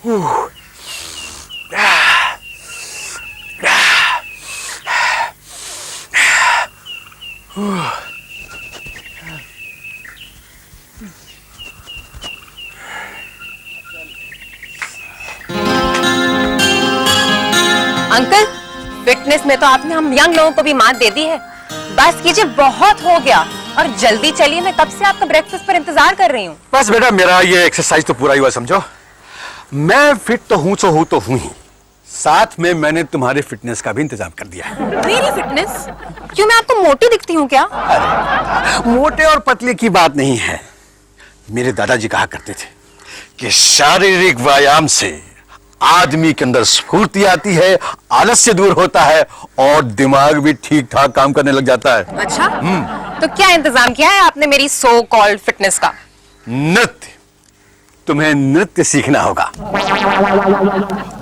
Uncle, fitness में तो आपने हम यंग लोगों को भी मात दे दी है। बस कीजिए, बहुत हो गया। और जल्दी चलिए, मैं कब से आपका ब्रेकफास्ट पर इंतजार कर रही हूँ। बस बेटा, मेरा ये एक्सरसाइज तो पूरा हुआ समझो। मैं फिट तो हूँ ही, साथ में मैंने तुम्हारे फिटनेस का भी इंतजाम कर दिया है। मेरी फिटनेस? क्यों, मैं आपको मोटी दिखती हूँ क्या? अरे मोटे और पतले की बात नहीं है। मेरे दादाजी कहा करते थे कि शारीरिक व्यायाम से आदमी के अंदर स्फूर्ति आती है, आलस्य दूर होता है और दिमाग भी ठीक ठाक काम करने लग जाता है। अच्छा, तो क्या इंतजाम किया है आपने मेरी सो कॉल्ड फिटनेस का? नृत्य। तुम्हें नृत्य सीखना होगा।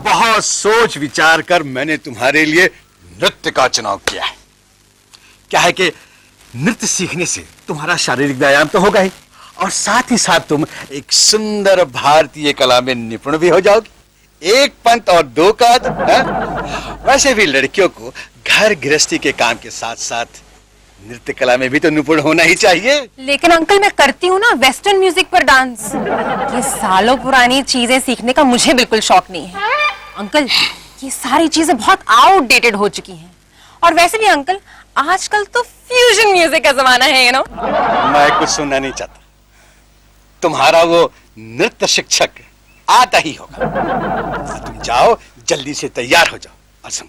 बहुत सोच विचार कर मैंने तुम्हारे लिए नृत्य का चुनाव किया है। क्या है कि नृत्य सीखने से तुम्हारा शारीरिक व्यायाम तो होगा ही, और साथ ही साथ तुम एक सुंदर भारतीय कला में निपुण भी हो जाओगी। एक पंथ और दो काज। वैसे भी लड़कियों को घर गृहस्थी के काम के साथ साथ नृत्य कला में भी तो निपुण होना ही चाहिए। लेकिन अंकल, मैं करती हूँ ना वेस्टर्न म्यूजिक पर डांस। ये सालों पुरानी चीजें सीखने का मुझे बिल्कुल शौक नहीं है। अंकल, ये सारी चीजें बहुत आउटडेटेड हो चुकी हैं। और वैसे भी अंकल, आजकल तो फ्यूजन म्यूजिक का जमाना है, मैं कुछ सुनना नहीं चाहता। तुम्हारा वो नृत्य शिक्षक आता ही होगा। तुम जाओ, जल्दी से तैयार हो जाओ, और सुन,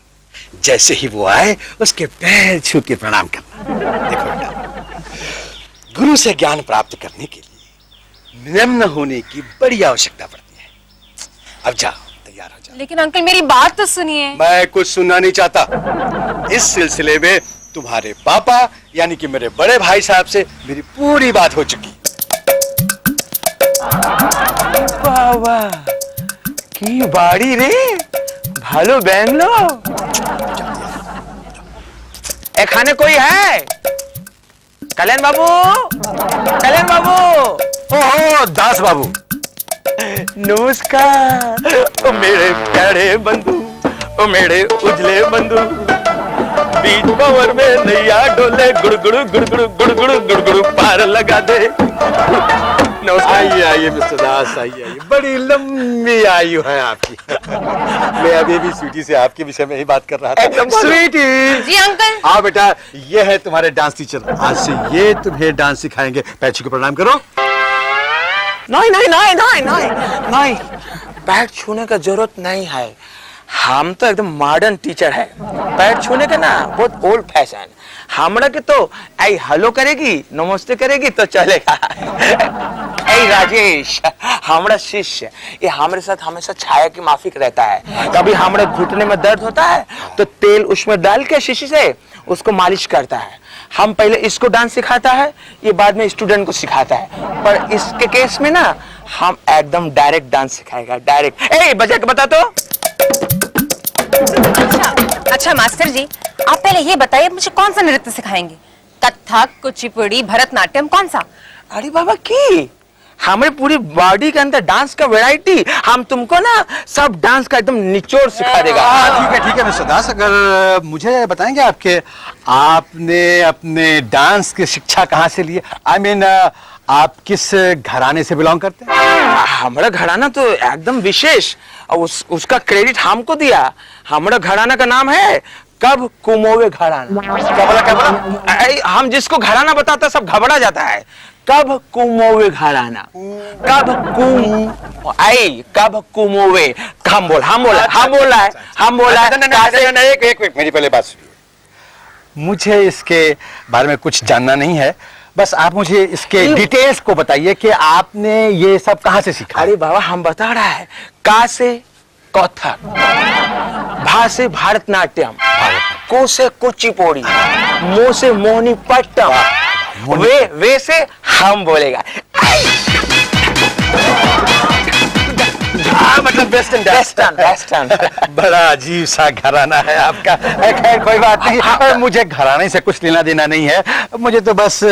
जैसे ही वो आए उसके पैर छू के प्रणाम करना। देखो बेटा, गुरु से ज्ञान प्राप्त करने के लिए विनम्र होने की बड़ी आवश्यकता पड़ती है। अब जाओ, तैयार हो जाओ। लेकिन अंकल, मेरी बात तो सुनिए। मैं कुछ सुनना नहीं चाहता। इस सिलसिले में तुम्हारे पापा यानी कि मेरे बड़े भाई साहब से मेरी पूरी बात हो चुकी। বাবা কি বাড়ি রে, ভালো ব্যাংলো। এখানে कोई है? कल्याण बाबू, कल्याण बाबू। ओहो, दास बाबू। नमस्कार। ओ मेरे प्यारे बंधु, ओ मेरे उजले बंधु, बीच भंवर में नैया डोले, गुड़गुड़ गुड़गुड़ गुड़गुड़ गुड़गुड़ पार लगा दे। आइए आइए मिस्टर दास, आइए। बड़ी लंबी आयु है आपकी। मैं अभी भी स्वीटी से आपके विषय में ही बात कर रहा था। स्वीटी जी अंकल। हाँ बेटा, ये है तुम्हारे डांस टीचर। आज से ये तुम्हें डांस सिखाएंगे। पैर छू के प्रणाम करो। नहीं नहीं नहीं नहीं नहीं नहीं, पैर छूने का जरूरत नहीं है। हम तो एकदम मॉडर्न टीचर है। पैर छूने का ना बहुत ओल्ड फैशन। हमरा के तो ऐ हेलो करेगी, नमस्ते करेगी तो चलेगा। ऐ राजेश, हमारा शिष्य, ये हमारे साथ हमेशा छाया की माफिक रहता है। कभी हमारे घुटने में दर्द होता है तो तेल उसमें डाल के शीशी से उसको मालिश करता है। हम पहले इसको डांस सिखाता है, ये बाद में स्टूडेंट को सिखाता है। पर इसके केस में ना हम एकदम डायरेक्ट डांस सिखाएगा, डायरेक्ट। ए बजा के बता तो। अच्छा मास्टर जी, आप पहले ये बताइए मुझे कौन सा नृत्य सिखाएंगे? कथक, कुचिपुड़ी, भरतनाट्यम, कौन सा? अरे बाबा की हमारे पूरी बॉडी के अंदर डांस का वैरायटी, हम तुमको ना सब डांस का एकदम निचोड़ सिखा देगा। ठीक है मिस्टर दास, अगर मुझे बताएंगे आपने अपने डांस की शिक्षा कहाँ से ली? आई मीन आप किस घराने से बिलोंग करते हैं? हमारा घराना तो एकदम विशेष, और उसका क्रेडिट हमको दिया। हमारा घराना का नाम है कब कुमोवे घराना। क्या बोला? हम जिसको घराना बताता सब घबरा जाता है। कब कुमोवे घराना, कब कुमोवे। हम बोला है। एक मेरी पहले बात सुनिए। मुझे इसके बारे में कुछ जानना नहीं है, बस आप मुझे इसके डिटेल्स को बताइए कि आपने ये सब कहाँ से सीखा? अरे बाबा, हम बता रहा है। का से कथक, भा से भारतनाट्यम, को से कुचिपुड़ी, मो से मोहिनीपट्टम, वे से हम बोलेगा। मतलब वेस्टर्न। बड़ा अजीब सा घराना है आपका। खैर कोई बात नहीं, मुझे घराने से कुछ लेना देना नहीं है। मुझे तो बस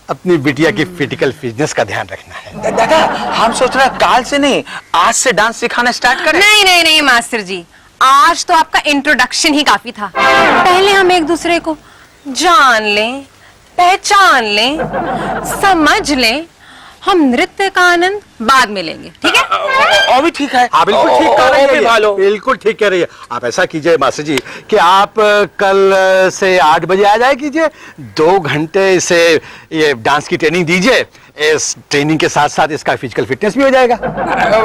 अपनी बिटिया की फिजिकल फिटनेस का ध्यान रखना है। दादा हम सोच रहे हैं काल से नहीं आज से डांस सिखाना स्टार्ट करें। नहीं नहीं नहीं मास्टर जी, आज तो आपका इंट्रोडक्शन ही काफी था। पहले हम एक दूसरे को जान लें, पहचान लें, समझ लें। हम नृत्य का आनंद बाद में लेंगे, ठीक है? और भी ठीक है। आप बिल्कुल ठीक कह रही भालो है, बिल्कुल ठीक कह रही है। आप ऐसा कीजिए मास्टर जी कि आप कल से 8 बजे आ जाए कीजिए। 2 घंटे इसे ये डांस की ट्रेनिंग दीजिए। इस ट्रेनिंग के साथ साथ इसका फिजिकल फिटनेस भी हो जाएगा।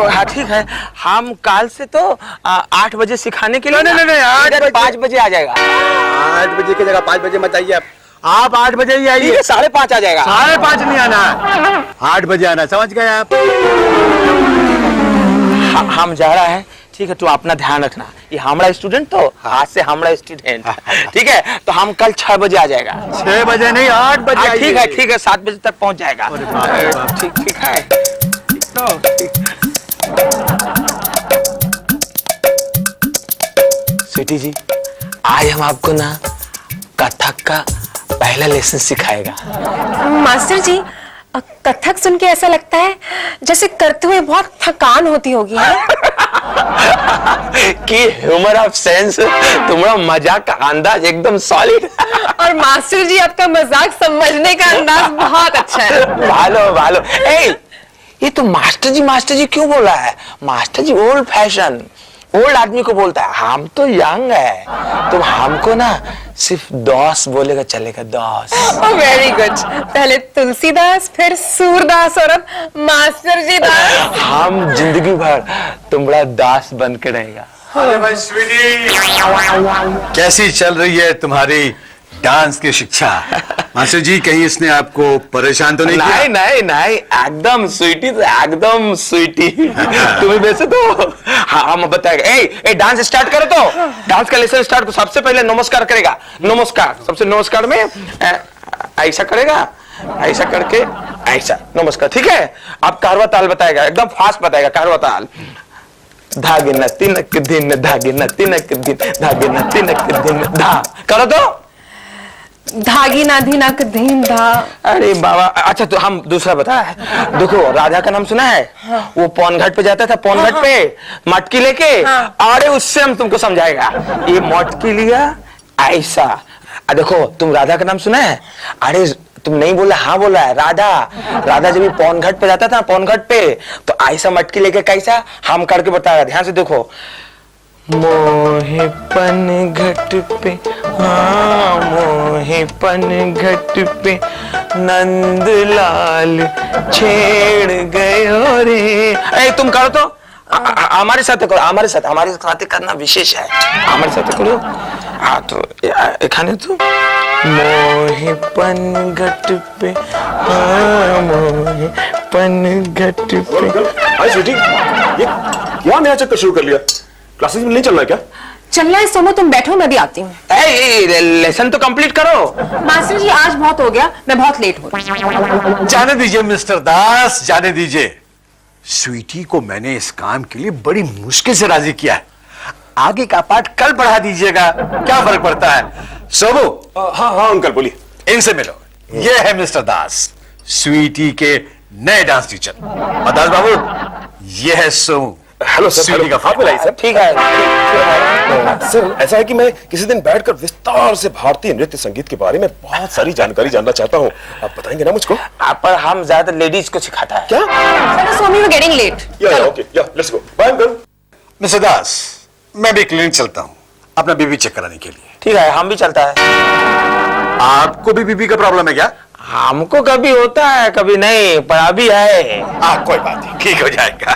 हाँ ठीक है, हम काल से तो 8 बजे सिखाने के लिए नहीं, 5 बजे आ जाएगा। 8 बजे की जगह 5 बजे मत आइए आप 8 बजे ही आइए। 5:30 आ जाएगा। 5:30 नहीं आना, 8 बजे आना, समझ गए आप? हम जा रहा है, ठीक है? तू अपना ध्यान रखना। ये हमारा स्टूडेंट तो आज से हमारा स्टूडेंट, ठीक है? तो हम कल 6 बजे आ जाएगा। 6 बजे नहीं, 8 बजे आइए। ठीक है 7 बजे तक पहुंच जाएगा। ठीक है। स्वीटी जी, आज हम आपको ना कथक का पहला लेसन सिखाएगा। मास्टर जी, कथक सुन के ऐसा लगता है जैसे करते हुए बहुत थकान होती होगी, है? कि ह्यूमर ऑफ सेंस, तुम्हारा मजाक का अंदाज एकदम सॉलिड। और मास्टर जी आपका मजाक समझने का अंदाज बहुत अच्छा है। भालो ये तो मास्टर जी क्यों बोल रहा है? मास्टर जी ओल्ड फैशन, ओल्ड आदमी को बोलता है। हम तो यंग है, तो हमको ना सिर्फ 10 बोलेगा चलेगा, 10। Very good. पहले तुलसीदास, फिर सूरदास और अब मास्टर जी दास। हम जिंदगी भर तुम्हारा दास बन के रहेगा। अरे भाई स्वीटी, कैसी चल रही है तुम्हारी डांस की शिक्षा? मास्टर जी, कहीं इसने आपको परेशान तो नहीं किया? नहीं, एकदम स्वीटी, तो एकदम स्वीटी। तुम्हें वैसे तो हम बताएगा। ए डांस स्टार्ट करो, तो डांस का लेसन स्टार्ट। तो सबसे पहले नमस्कार करेगा। नमस्कार, सबसे नमस्कार में ऐसा करेगा, ऐसा करके ऐसा नमस्कार, ठीक है? अब कारवा ताल बताएगा, एकदम फास्ट बताएगा कारवा ताल। धागे न तिनक दिन, धागे न तिनक दिन, धागे न तिनक दिन, धा करो तो। धागी ना धिनक धीन धा। अरे बाबा, अच्छा तो हम दूसरा बताया। देखो, राधा का नाम सुना है? हाँ। वो पौन घाट पे जाता था, पौन घाट पे मटकी लेके। हाँ। अरे उससे हम तुमको समझाएगा। ये मटकी लिया ऐसा। देखो, तुम राधा का नाम सुना है? अरे तुम नहीं बोला, हाँ बोला है। राधा जब पौन घाट पे जाता था, पौन घाट पे, तो ऐसा मटकी लेके कैसा हम करके बताया। ध्यान से देखो। मोहे पन घट पे, हाँ मोहे पन घट पे नंदलाल छेड़ गयो रे। तुम करो तो, हमारे साथ करो, हमारे साथ करना विशेष है। हमारे साथ करो। हाँ तो एखाने तो मोहे पन घट पे, हाँ मोहे पन घट पे। हाय स्वीटी, ये क्या नया चक्कर शुरू कर लिया? क्लासेस में नहीं चलना है क्या? चलना है सोमो, तुम बैठो, मैं भी आती हूँ। लेसन तो कंप्लीट करो। मास्टर जी आज बहुत हो गया, मैं बहुत लेट हो रही। जाने दीजिए मिस्टर दास, जाने दीजिए। स्वीटी को मैंने इस काम के लिए बड़ी मुश्किल से राजी किया है। आगे का पाठ कल पढ़ा दीजिएगा, क्या फर्क पड़ता है? सोमू। हाँ अंकल बोलिए। इनसे मिलो, ये है मिस्टर दास, स्वीटी के नए डांस टीचर। और दास बाबू, ये है सोमू। Hello sir. स्वीटी का आप मिलाइए सर। ठीक है। सर ऐसा है कि मैं किसी दिन बैठकर विस्तार से भारतीय नृत्य संगीत के बारे में बहुत सारी जानकारी जानना चाहता हूँ। आप बताएंगे ना मुझको? पर हम ज्यादा लेडीज को सिखाता है। क्या? सोमी, we getting late. Yeah okay, yeah let's go. Bye uncle. Mister Das, मैं भी क्लिनिक चलता हूँ अपना बीबी चेक कराने के लिए। ठीक है, हम भी चलता है। आपको भी बीबी का प्रॉब्लम है क्या? हमको कभी होता है कभी नहीं, पर अभी है। कोई बात नहीं, ठीक हो जाएगा।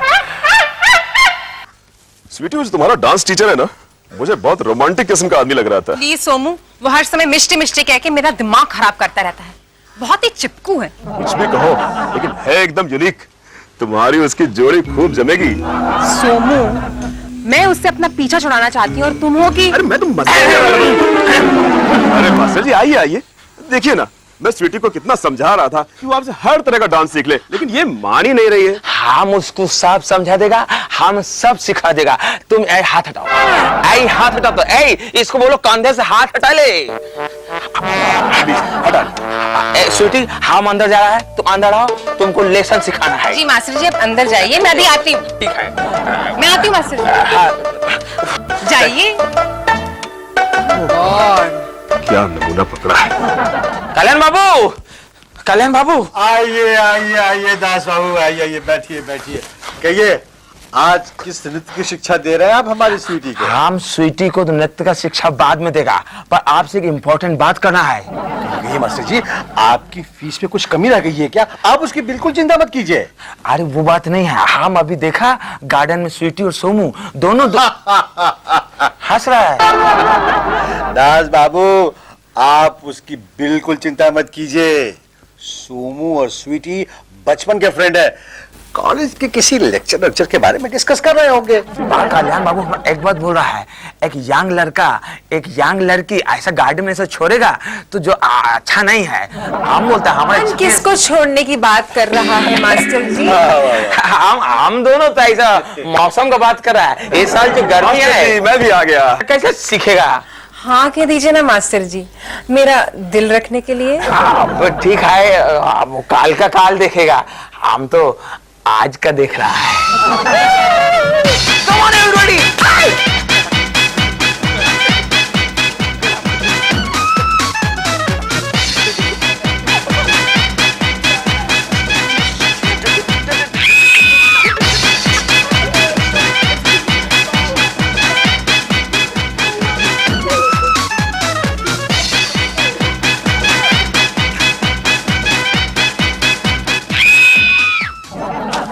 स्वीटी, वो जो तुम्हारा डांस टीचर है ना, मुझे बहुत रोमांटिक किस्म का आदमी लग रहा था। प्लीज सोमू, वो हर समय मिष्टी मिष्टी कह के मेरा दिमाग खराब करता रहता है। बहुत ही चिपकू है। कुछ भी कहो, लेकिन है एकदम यूनिक। तुम्हारी उसकी जोड़ी खूब जमेगी। सोमू, मैं उससे अपना पीछा छुड़ाना चाहती हूँ और तुम हो कि अरे मैं तो मजाक कर रहा हूं। अरे मास्टर जी आइए, देखिए ना, मैं स्वीटी को कितना समझा रहा था कि वो आपसे हर तरह का डांस सीख ले, लेकिन ये मान ही नहीं रही है। हम उसको सब समझा देगा, हम सब सिखा देगा। तुम हाथ हटाओ, हाथ हटाओ तो इसको बोलो कंधे से हाथ हटा ले। प्लीज हटा। स्वीटी हम अंदर जा रहा है, तुम अंदर आओ, तुमको लेसन सिखाना है। जी मास्टर जी, आप अंदर जाइए, मैं अभी आती हूँ। ठीक है। मैं आती हूँ मास्टर जी। हाँ, जाइए। क्या नमूना पकड़ा है। कल्याण बाबू, कल्याण बाबू। आइए आइए आइए दास बाबू, आइए आइए, बैठिए बैठिए। कहिए, आज किस नृत्य की शिक्षा दे रहे हैं आप हमारी स्वीटी को? हम स्वीटी को तो नृत्य का शिक्षा बाद में देगा, पर आपसे एक इम्पोर्टेंट बात करना है। कहिए मास्टर जी, आपकी फीस में कुछ कमी रह गई है क्या? आप उसकी बिल्कुल चिंता मत कीजिए। अरे वो बात नहीं है, हम अभी देखा गार्डन में स्वीटी और सोमू दोनों हंस रहा है। दास बाबू, आप उसकी बिल्कुल चिंता मत कीजिए। सोमू और स्वीटी बचपन के फ्रेंड है, कॉलेज के किसी लेक्चर के बारे में डिस्कस कर रहे होंगे। कल्याण बाबू एक बात बोल रहा है, एक यंग लड़का एक यंग लड़की ऐसा गार्डन में से छोड़ेगा तो जो अच्छा नहीं है। हम बोलते हैं हमारे किसको छोड़ने की बात कर रहा है मास्टर जी? हम दोनों तो ऐसा मौसम का बात कर रहा है। इस साल जो गर्मी है, मैं भी आ गया। कैसे सीखेगा? हाँ कह दीजिए ना मास्टर जी, मेरा दिल रखने के लिए। अब ठीक है, वो काल का काल देखेगा, हम तो आज का देख रहा है। Come on everybody!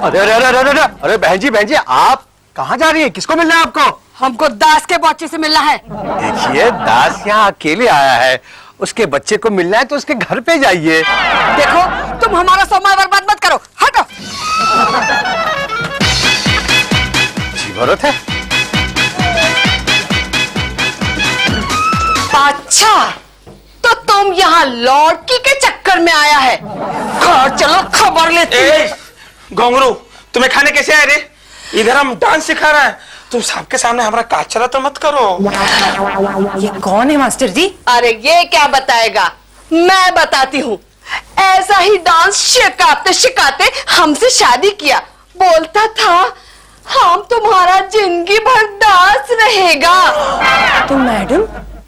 अरे अरे अरे अरे अरे बहन जी आप कहाँ जा रही हैं? किसको मिलना है आपको? हमको दास के बच्चे से मिलना है। देखिए, दास यहाँ अकेले आया है, उसके बच्चे को मिलना है तो उसके घर पे जाइए। देखो, तुम हमारा समय बर्बाद मत करो, हटो। जी जरूरत है। अच्छा, तो तुम यहाँ लौटकी के चक्कर में आया है। घर चलो, खबर लेते हैं। घोंगरू, तुम्हें खाने कैसे आए रे? इधर हम डांस सिखा रहे हैं, तुम सबके सामने हमारा काचरा तो मत करो। ये कौन है मास्टर जी? अरे ये क्या बताएगा, मैं बताती हूँ। ऐसा ही डांस सिखाते सिखाते हमसे शादी किया, बोलता था हम तुम्हारा जिंदगी भर दास रहेगा। तो मैडम,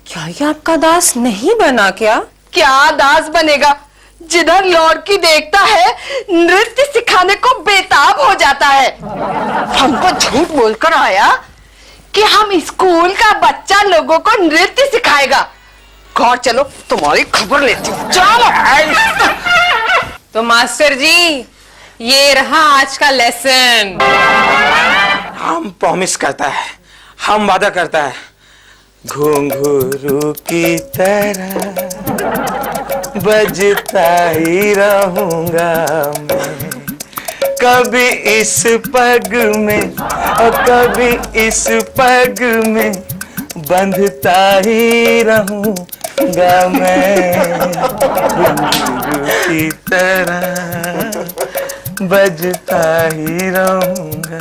क्या ये आपका दास नहीं बना क्या? क्या दास बनेगा? जिधर लौटकी देखता है नृत्य सिखाने को बेताब हो जाता है। हमको झूठ बोलकर आया कि हम स्कूल का बच्चा लोगों को नृत्य सिखाएगा। घर चलो, तुम्हारी खबर लेती हूँ। चलो। तो मास्टर जी, ये रहा आज का लेसन। हम प्रॉमिस करता है, हम वादा करता है, घुंघरू की तरह बजता ही रहूंगा मैं, कभी इस पग में और कभी इस पग में बंधता ही रहूंगा मैं, घुंघरू की तरह बजता ही रहूंगा।